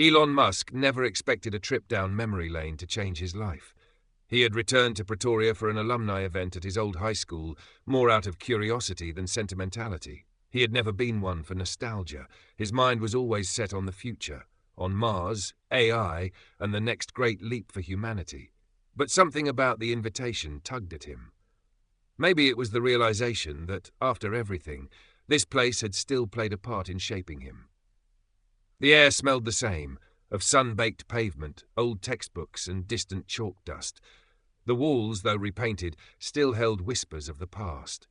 Elon Musk never expected a trip down memory lane to change his life. He had returned to Pretoria for an alumni event at his old high school, more out of curiosity than sentimentality. He had never been one for nostalgia. His mind was always set on the future, on Mars, AI, and the next great leap for humanity. But something about the invitation tugged at him. Maybe it was the realization that, after everything, this place had still played a part in shaping him. The air smelled the same, of sun-baked pavement, old textbooks, and distant chalk dust. The walls, though repainted, still held whispers of the past.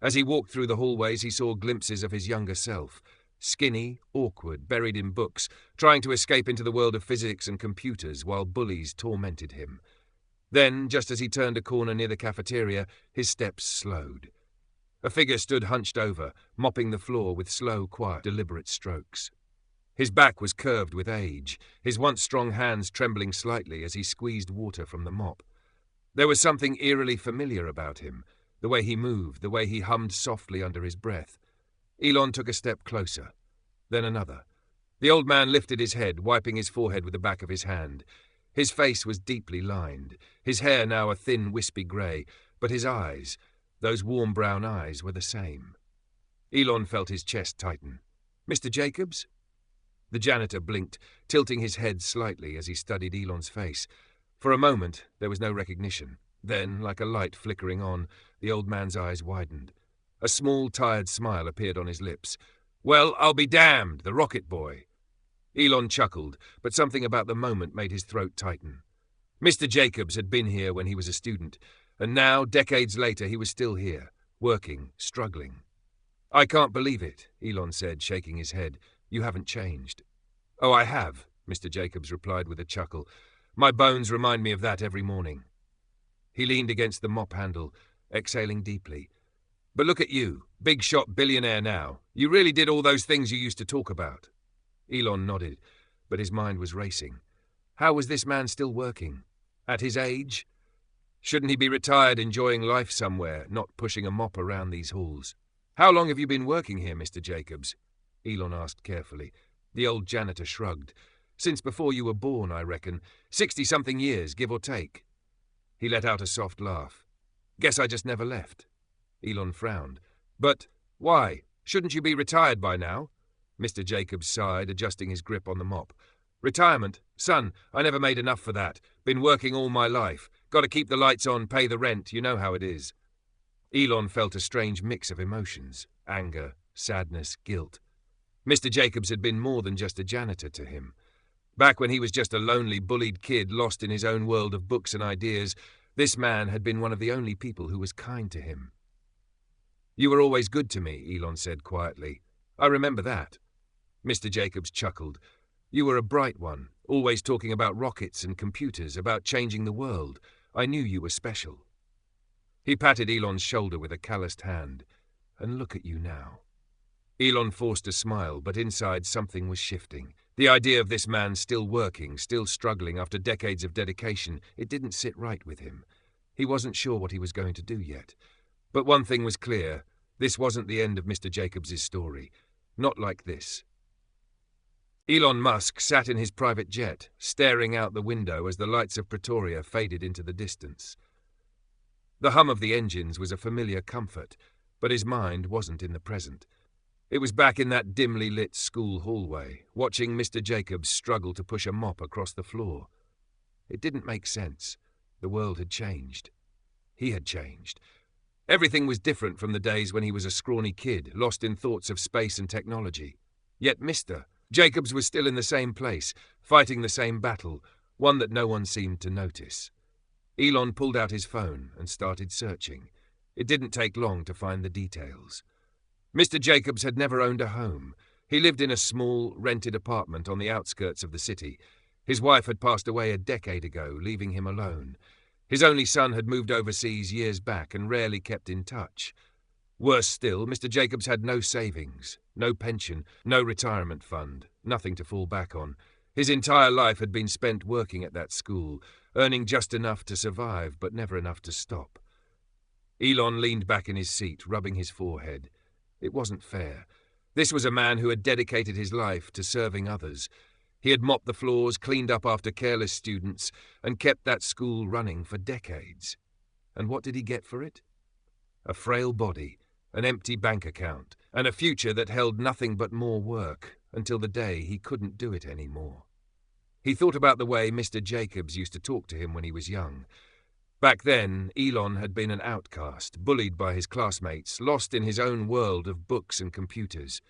As he walked through the hallways, he saw glimpses of his younger self, skinny, awkward, buried in books, trying to escape into the world of physics and computers while bullies tormented him. Then, just as he turned a corner near the cafeteria, his steps slowed. A figure stood hunched over, mopping the floor with slow, quiet, deliberate strokes. His back was curved with age, his once strong hands trembling slightly as he squeezed water from the mop. There was something eerily familiar about him, the way he moved, the way he hummed softly under his breath. Elon took a step closer, then another. The old man lifted his head, wiping his forehead with the back of his hand. His face was deeply lined, his hair now a thin, wispy grey, but his eyes, those warm brown eyes, were the same. Elon felt his chest tighten. "Mr. Jacobs?" The janitor blinked, tilting his head slightly as he studied Elon's face. For a moment, there was no recognition. Then, like a light flickering on, the old man's eyes widened. A small, tired smile appeared on his lips. "Well, I'll be damned, the rocket boy." Elon chuckled, but something about the moment made his throat tighten. Mr. Jacobs had been here when he was a student, and now, decades later, he was still here, working, struggling. "I can't believe it," Elon said, shaking his head. "You haven't changed." "Oh, I have," Mr. Jacobs replied with a chuckle. "My bones remind me of that every morning." He leaned against the mop handle, exhaling deeply. "But look at you, big shot billionaire now. You really did all those things you used to talk about." Elon nodded, but his mind was racing. How was this man still working? At his age? Shouldn't he be retired, enjoying life somewhere, not pushing a mop around these halls? "How long have you been working here, Mr. Jacobs?" Elon asked carefully. The old janitor shrugged. "Since before you were born, I reckon. 60-something years, give or take." He let out a soft laugh. "Guess I just never left." Elon frowned. "But why? Shouldn't you be retired by now?" Mr. Jacobs sighed, adjusting his grip on the mop. "Retirement? Son, I never made enough for that. Been working all my life. Got to keep the lights on, pay the rent, you know how it is." Elon felt a strange mix of emotions. Anger, sadness, guilt. Mr. Jacobs had been more than just a janitor to him. Back when he was just a lonely, bullied kid lost in his own world of books and ideas, this man had been one of the only people who was kind to him. "You were always good to me," Elon said quietly. "I remember that." Mr. Jacobs chuckled. "You were a bright one, always talking about rockets and computers, about changing the world. I knew you were special." He patted Elon's shoulder with a calloused hand. "And look at you now." Elon forced a smile, but inside something was shifting. The idea of this man still working, still struggling after decades of dedication, it didn't sit right with him. He wasn't sure what he was going to do yet. But one thing was clear. This wasn't the end of Mr. Jacobs' story. Not like this. Elon Musk sat in his private jet, staring out the window as the lights of Pretoria faded into the distance. The hum of the engines was a familiar comfort, but his mind wasn't in the present. It was back in that dimly lit school hallway, watching Mr. Jacobs struggle to push a mop across the floor. It didn't make sense. The world had changed. He had changed. Everything was different from the days when he was a scrawny kid, lost in thoughts of space and technology. Yet Mr. Jacobs was still in the same place, fighting the same battle, one that no one seemed to notice. Elon pulled out his phone and started searching. It didn't take long to find the details. Mr. Jacobs had never owned a home. He lived in a small, rented apartment on the outskirts of the city. His wife had passed away a decade ago, leaving him alone. His only son had moved overseas years back and rarely kept in touch. Worse still, Mr. Jacobs had no savings, no pension, no retirement fund, nothing to fall back on. His entire life had been spent working at that school, earning just enough to survive, but never enough to stop. Elon leaned back in his seat, rubbing his forehead. It wasn't fair. This was a man who had dedicated his life to serving others. He had mopped the floors, cleaned up after careless students, and kept that school running for decades. And what did he get for it? A frail body, an empty bank account, and a future that held nothing but more work, until the day he couldn't do it anymore. He thought about the way Mr. Jacobs used to talk to him when he was young. Back then, Elon had been an outcast, bullied by his classmates, lost in his own world of books and computers.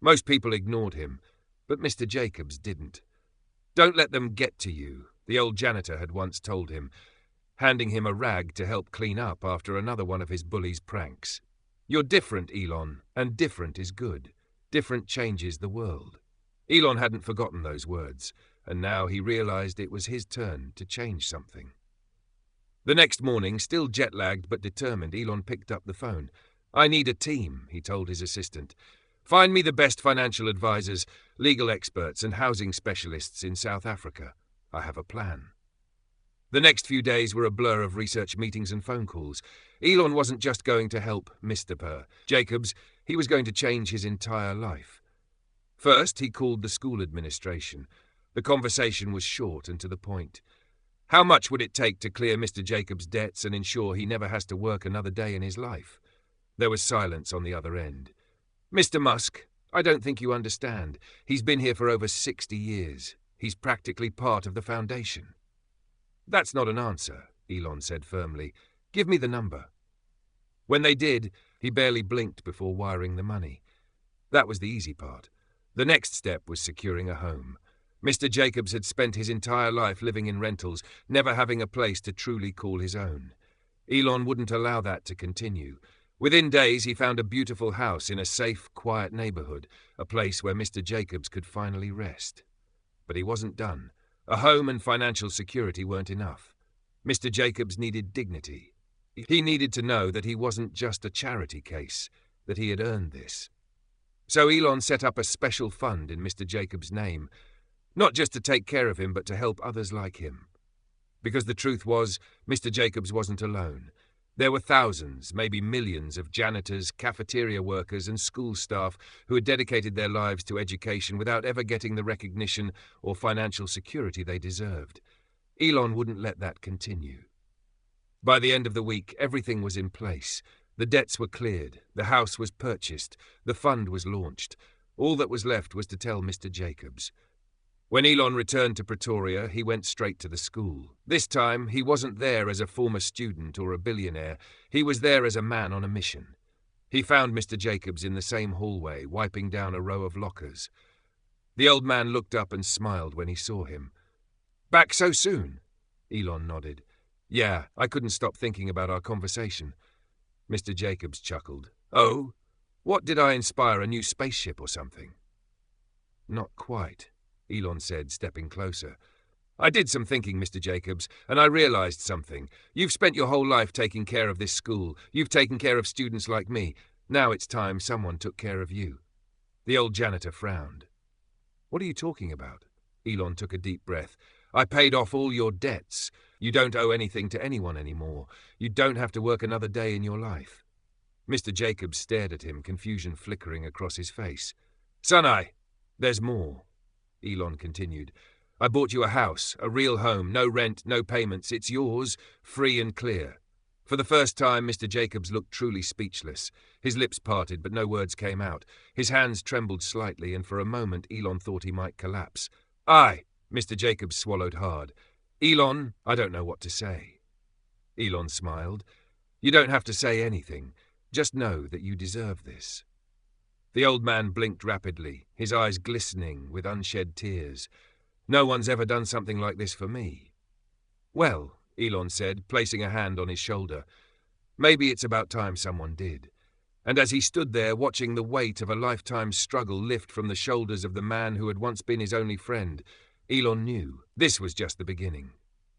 Most people ignored him, but Mr. Jacobs didn't. "Don't let them get to you," the old janitor had once told him, handing him a rag to help clean up after another one of his bully's pranks. "You're different, Elon, and different is good. Different changes the world." Elon hadn't forgotten those words, and now he realized it was his turn to change something. The next morning, still jet-lagged but determined, Elon picked up the phone. "I need a team," he told his assistant. "Find me the best financial advisors, legal experts, and housing specialists in South Africa. I have a plan." The next few days were a blur of research meetings and phone calls. Elon wasn't just going to help Mr. Jacobs, he was going to change his entire life. First, he called the school administration. The conversation was short and to the point. How much would it take to clear Mr. Jacobs' debts and ensure he never has to work another day in his life? There was silence on the other end. "Mr. Musk, I don't think you understand. He's been here for over 60 years. He's practically part of the foundation." "That's not an answer," Elon said firmly. "Give me the number." When they did, he barely blinked before wiring the money. That was the easy part. The next step was securing a home. Mr. Jacobs had spent his entire life living in rentals, never having a place to truly call his own. Elon wouldn't allow that to continue. Within days, he found a beautiful house in a safe, quiet neighborhood, a place where Mr. Jacobs could finally rest. But he wasn't done. A home and financial security weren't enough. Mr. Jacobs needed dignity. He needed to know that he wasn't just a charity case, that he had earned this. So Elon set up a special fund in Mr. Jacobs' name, not just to take care of him, but to help others like him. Because the truth was, Mr. Jacobs wasn't alone. There were thousands, maybe millions of janitors, cafeteria workers, and school staff who had dedicated their lives to education without ever getting the recognition or financial security they deserved. Elon wouldn't let that continue. By the end of the week, everything was in place. The debts were cleared, the house was purchased, the fund was launched. All that was left was to tell Mr. Jacobs. When Elon returned to Pretoria, he went straight to the school. This time, he wasn't there as a former student or a billionaire. He was there as a man on a mission. He found Mr. Jacobs in the same hallway, wiping down a row of lockers. The old man looked up and smiled when he saw him. "Back so soon?" Elon nodded. "Yeah, I couldn't stop thinking about our conversation." Mr. Jacobs chuckled. "Oh? What, did I inspire a new spaceship or something?" "Not quite," Elon said, stepping closer. "I did some thinking, Mr. Jacobs, and I realized something. You've spent your whole life taking care of this school. You've taken care of students like me. Now it's time someone took care of you." The old janitor frowned. "What are you talking about?" Elon took a deep breath. "I paid off all your debts. You don't owe anything to anyone anymore. You don't have to work another day in your life." Mr. Jacobs stared at him, confusion flickering across his face. "Sonai, there's more," Elon continued. "I bought you a house, a real home, no rent, no payments. It's yours, free and clear." For the first time, Mr. Jacobs looked truly speechless. His lips parted, but no words came out. His hands trembled slightly, and for a moment Elon thought he might collapse. "Aye," Mr. Jacobs swallowed hard. "Elon, I don't know what to say." Elon smiled. "You don't have to say anything. Just know that you deserve this." The old man blinked rapidly, his eyes glistening with unshed tears. "No one's ever done something like this for me." "Well," Elon said, placing a hand on his shoulder, "maybe it's about time someone did." And as he stood there watching the weight of a lifetime's struggle lift from the shoulders of the man who had once been his only friend, Elon knew this was just the beginning.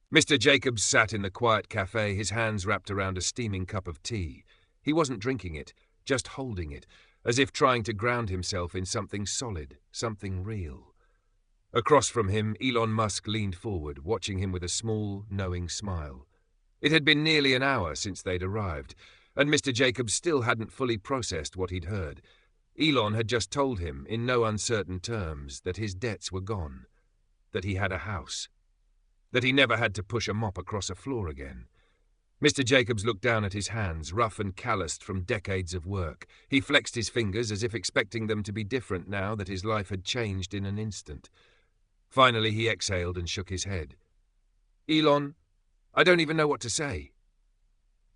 Mr. Jacobs sat in the quiet cafe, his hands wrapped around a steaming cup of tea. He wasn't drinking it, just holding it, as if trying to ground himself in something solid, something real. Across from him, Elon Musk leaned forward, watching him with a small, knowing smile. It had been nearly an hour since they'd arrived, and Mr. Jacobs still hadn't fully processed what he'd heard. Elon had just told him, in no uncertain terms, that his debts were gone. that he had a house, that he never had to push a mop across a floor again. Mr. Jacobs looked down at his hands, rough and calloused from decades of work. He flexed his fingers as if expecting them to be different now that his life had changed in an instant. Finally, he exhaled and shook his head. "Elon, I don't even know what to say."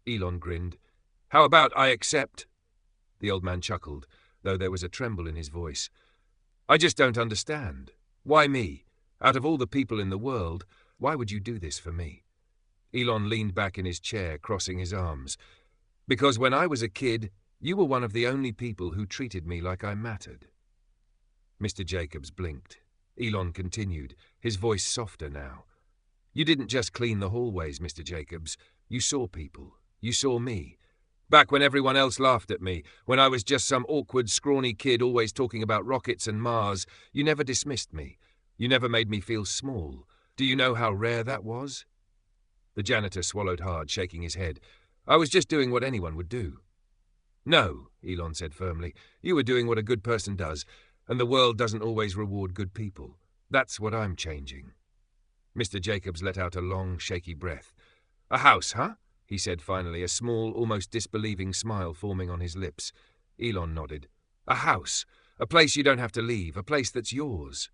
Elon grinned. "How about I accept?" The old man chuckled, though there was a tremble in his voice. "I just don't understand. Why me? Out of all the people in the world, why would you do this for me?" Elon leaned back in his chair, crossing his arms. "Because when I was a kid, you were one of the only people who treated me like I mattered." Mr. Jacobs blinked. Elon continued, his voice softer now. "You didn't just clean the hallways, Mr. Jacobs. You saw people. You saw me. Back when everyone else laughed at me, when I was just some awkward, scrawny kid always talking about rockets and Mars, you never dismissed me. You never made me feel small. Do you know how rare that was?" The janitor swallowed hard, shaking his head. "I was just doing what anyone would do." "No," Elon said firmly. "You were doing what a good person does, and the world doesn't always reward good people. That's what I'm changing." Mr. Jacobs let out a long, shaky breath. "A house, huh?" he said finally, a small, almost disbelieving smile forming on his lips. Elon nodded. "A house. A place you don't have to leave. A place that's yours."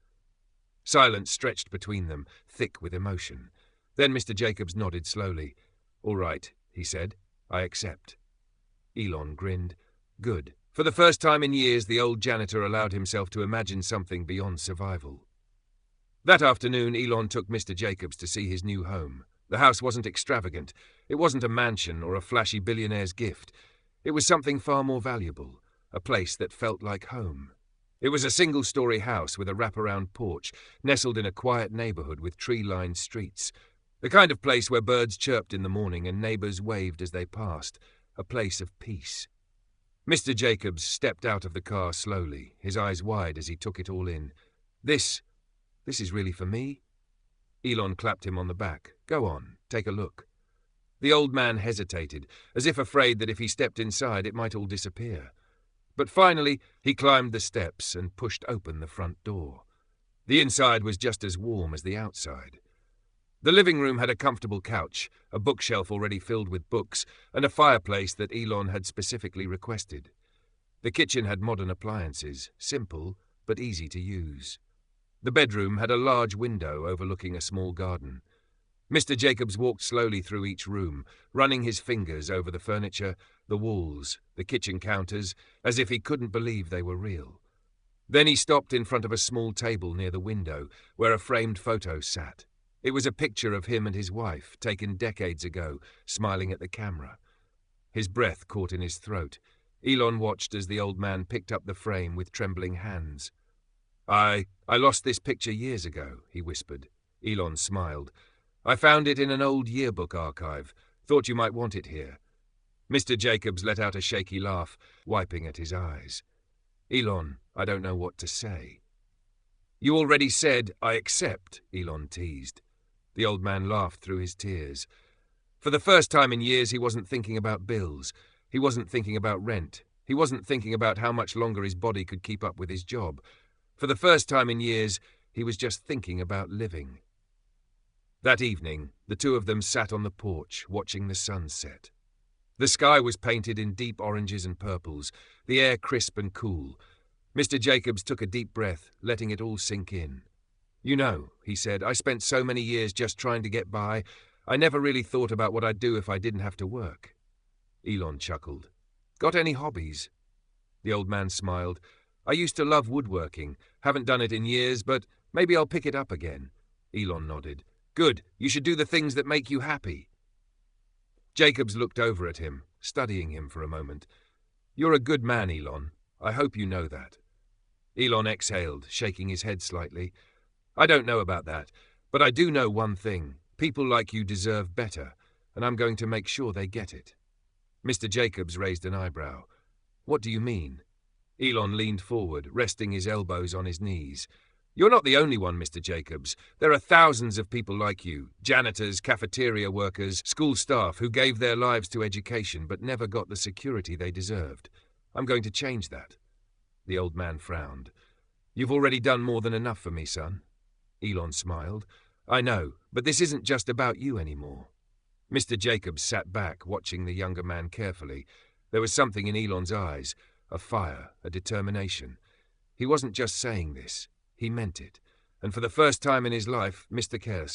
Silence stretched between them, thick with emotion. Then Mr. Jacobs nodded slowly. "All right," he said. "I accept." Elon grinned. "Good." For the first time in years, the old janitor allowed himself to imagine something beyond survival. That afternoon, Elon took Mr. Jacobs to see his new home. The house wasn't extravagant. It wasn't a mansion or a flashy billionaire's gift. It was something far more valuable, a place that felt like home. It was a single-story house with a wraparound porch, nestled in a quiet neighborhood with tree-lined streets. The kind of place where birds chirped in the morning and neighbors waved as they passed. A place of peace. Mr. Jacobs stepped out of the car slowly, his eyes wide as he took it all in. This is really for me?" Elon clapped him on the back. "Go on, take a look." The old man hesitated, as if afraid that if he stepped inside it might all disappear. But finally he climbed the steps and pushed open the front door. The inside was just as warm as the outside. The living room had a comfortable couch, a bookshelf already filled with books, and a fireplace that Elon had specifically requested. The kitchen had modern appliances, simple but easy to use. The bedroom had a large window overlooking a small garden. Mr. Jacobs walked slowly through each room, running his fingers over the furniture, the walls, the kitchen counters, as if he couldn't believe they were real. Then he stopped in front of a small table near the window, where a framed photo sat. It was a picture of him and his wife, taken decades ago, smiling at the camera. His breath caught in his throat. Elon watched as the old man picked up the frame with trembling hands. I lost this picture years ago," he whispered. Elon smiled. "I found it in an old yearbook archive. Thought you might want it here." Mr. Jacobs let out a shaky laugh, wiping at his eyes. "Elon, I don't know what to say." "You already said, I accept," Elon teased. The old man laughed through his tears. For the first time in years, he wasn't thinking about bills. He wasn't thinking about rent. He wasn't thinking about how much longer his body could keep up with his job. For the first time in years, he was just thinking about living. That evening, the two of them sat on the porch, watching the sun set. The sky was painted in deep oranges and purples, the air crisp and cool. Mr. Jacobs took a deep breath, letting it all sink in. "You know," he said, "I spent so many years just trying to get by. I never really thought about what I'd do if I didn't have to work." Elon chuckled. "Got any hobbies?" The old man smiled. "I used to love woodworking. Haven't done it in years, but maybe I'll pick it up again." Elon nodded. "Good. You should do the things that make you happy." Jacobs looked over at him, studying him for a moment. "You're a good man, Elon. I hope you know that." Elon exhaled, shaking his head slightly. "I don't know about that, but I do know one thing. People like you deserve better, and I'm going to make sure they get it." Mr. Jacobs raised an eyebrow. "What do you mean?" Elon leaned forward, resting his elbows on his knees. "You're not the only one, Mr. Jacobs. There are thousands of people like you, janitors, cafeteria workers, school staff, who gave their lives to education but never got the security they deserved. I'm going to change that." The old man frowned. "You've already done more than enough for me, son." Elon smiled. I know, but this isn't just about you anymore. Mr. Jacobs sat back, watching the younger man carefully. There was something in Elon's eyes, a fire, a determination. He wasn't just saying this, he meant it. And for the first time in his life,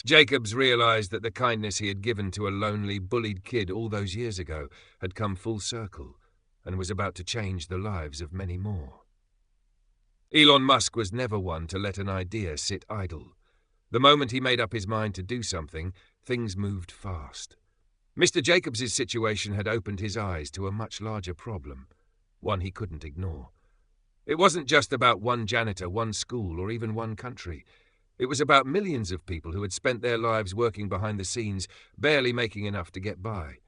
Jacobs realized that the kindness he had given to a lonely, bullied kid all those years ago had come full circle and was about to change the lives of many more. Elon Musk was never one to let an idea sit idle. The moment he made up his mind to do something, things moved fast. Mr. Jacobs' situation had opened his eyes to a much larger problem, one he couldn't ignore. It wasn't just about one janitor, one school, or even one country. It was about millions of people who had spent their lives working behind the scenes, barely making enough to get by.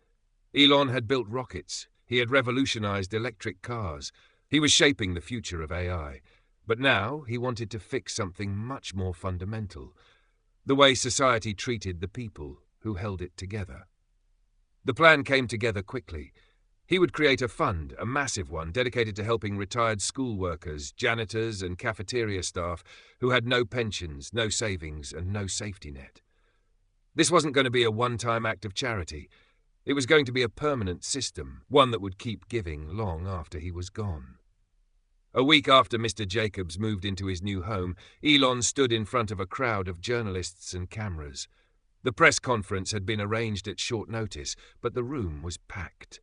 Elon had built rockets. He had revolutionized electric cars. He was shaping the future of AI. But now he wanted to fix something much more fundamental, the way society treated the people who held it together. The plan came together quickly. He would create a fund, a massive one, dedicated to helping retired school workers, janitors, and cafeteria staff who had no pensions, no savings, and no safety net. This wasn't going to be a one-time act of charity. It was going to be a permanent system, one that would keep giving long after he was gone. A week after Mr. Jacobs moved into his new home, Elon stood in front of a crowd of journalists and cameras. The press conference had been arranged at short notice, but the room was packed.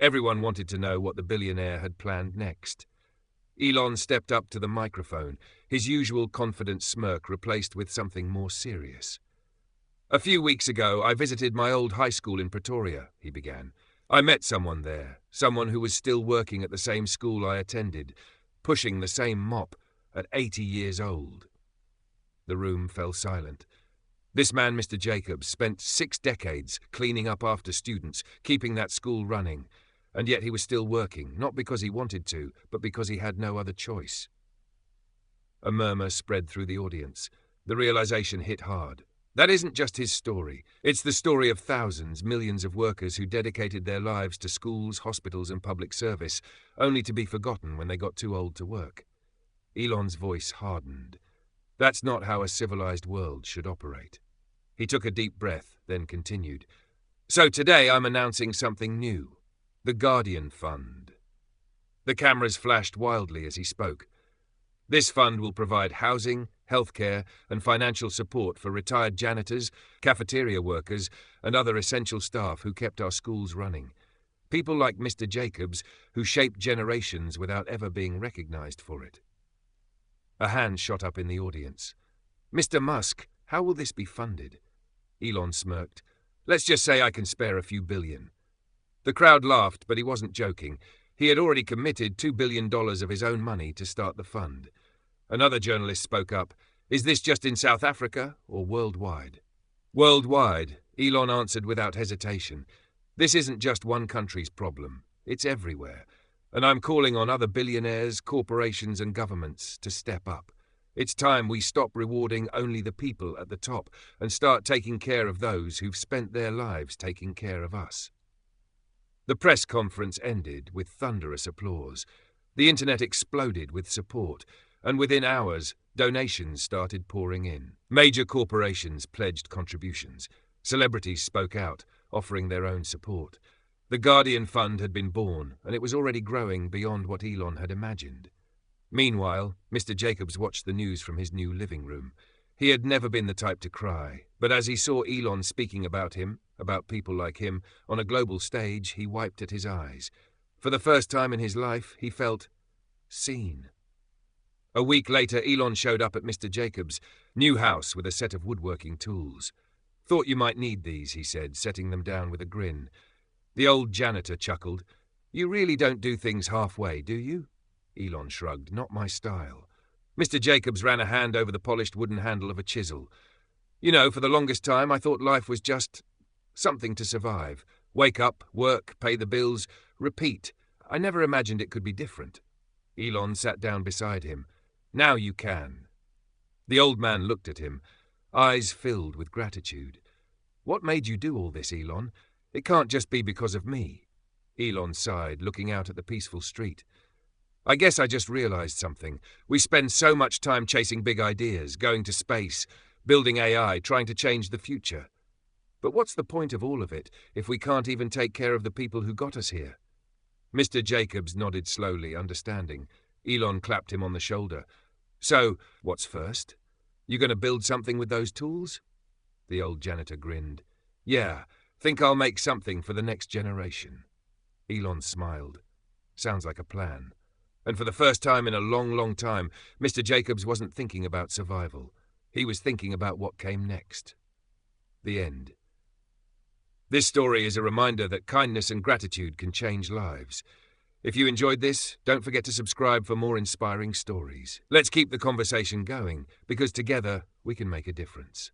Everyone wanted to know what the billionaire had planned next. Elon stepped up to the microphone, his usual confident smirk replaced with something more serious. A few weeks ago, I visited my old high school in Pretoria, he began. I met someone there, someone who was still working at the same school I attended, pushing the same mop at 80 years old. The room fell silent. This man, Mr. Jacobs, spent 6 decades cleaning up after students, keeping that school running, and yet he was still working, not because he wanted to, but because he had no other choice. A murmur spread through the audience. The realization hit hard. That isn't just his story. It's the story of thousands, millions of workers who dedicated their lives to schools, hospitals, and public service, only to be forgotten when they got too old to work. Elon's voice hardened. That's not how a civilized world should operate. He took a deep breath, then continued. So today I'm announcing something new. The Guardian Fund. The cameras flashed wildly as he spoke. This fund will provide housing, healthcare, and financial support for retired janitors, cafeteria workers, and other essential staff who kept our schools running. People like Mr. Jacobs, who shaped generations without ever being recognized for it. A hand shot up in the audience. Mr. Musk, how will this be funded? Elon smirked. Let's just say I can spare a few billion. The crowd laughed, but he wasn't joking. He had already committed $2 billion of his own money to start the fund. Another journalist spoke up. Is this just in South Africa or worldwide? Worldwide, Elon answered without hesitation. This isn't just one country's problem. It's everywhere. And I'm calling on other billionaires, corporations, and governments to step up. It's time we stop rewarding only the people at the top and start taking care of those who've spent their lives taking care of us. The press conference ended with thunderous applause. The internet exploded with support, and within hours, donations started pouring in. Major corporations pledged contributions. Celebrities spoke out, offering their own support. The Guardian Fund had been born, and it was already growing beyond what Elon had imagined. Meanwhile, Mr. Jacobs watched the news from his new living room. He had never been the type to cry, but as he saw Elon speaking about him, about people like him, on a global stage, he wiped at his eyes. For the first time in his life, he felt seen. A week later, Elon showed up at Mr. Jacobs' new house with a set of woodworking tools. Thought you might need these, he said, setting them down with a grin. The old janitor chuckled. You really don't do things halfway, do you? Elon shrugged. Not my style. Mr. Jacobs ran a hand over the polished wooden handle of a chisel. You know, for the longest time, I thought life was just something to survive. Wake up, work, pay the bills, repeat. I never imagined it could be different. Elon sat down beside him. Now you can. The old man looked at him, eyes filled with gratitude. What made you do all this, Elon? It can't just be because of me. Elon sighed, looking out at the peaceful street. I guess I just realized something. We spend so much time chasing big ideas, going to space, building AI, trying to change the future. But what's the point of all of it if we can't even take care of the people who got us here? Mr. Jacobs nodded slowly, understanding. Elon clapped him on the shoulder. So, what's first? You gonna build something with those tools? The old janitor grinned. Yeah, think I'll make something for the next generation. Elon smiled. Sounds like a plan. And for the first time in a long, long time, Mr. Jacobs wasn't thinking about survival. He was thinking about what came next. The end. This story is a reminder that kindness and gratitude can change lives. If you enjoyed this, don't forget to subscribe for more inspiring stories. Let's keep the conversation going, because together we can make a difference.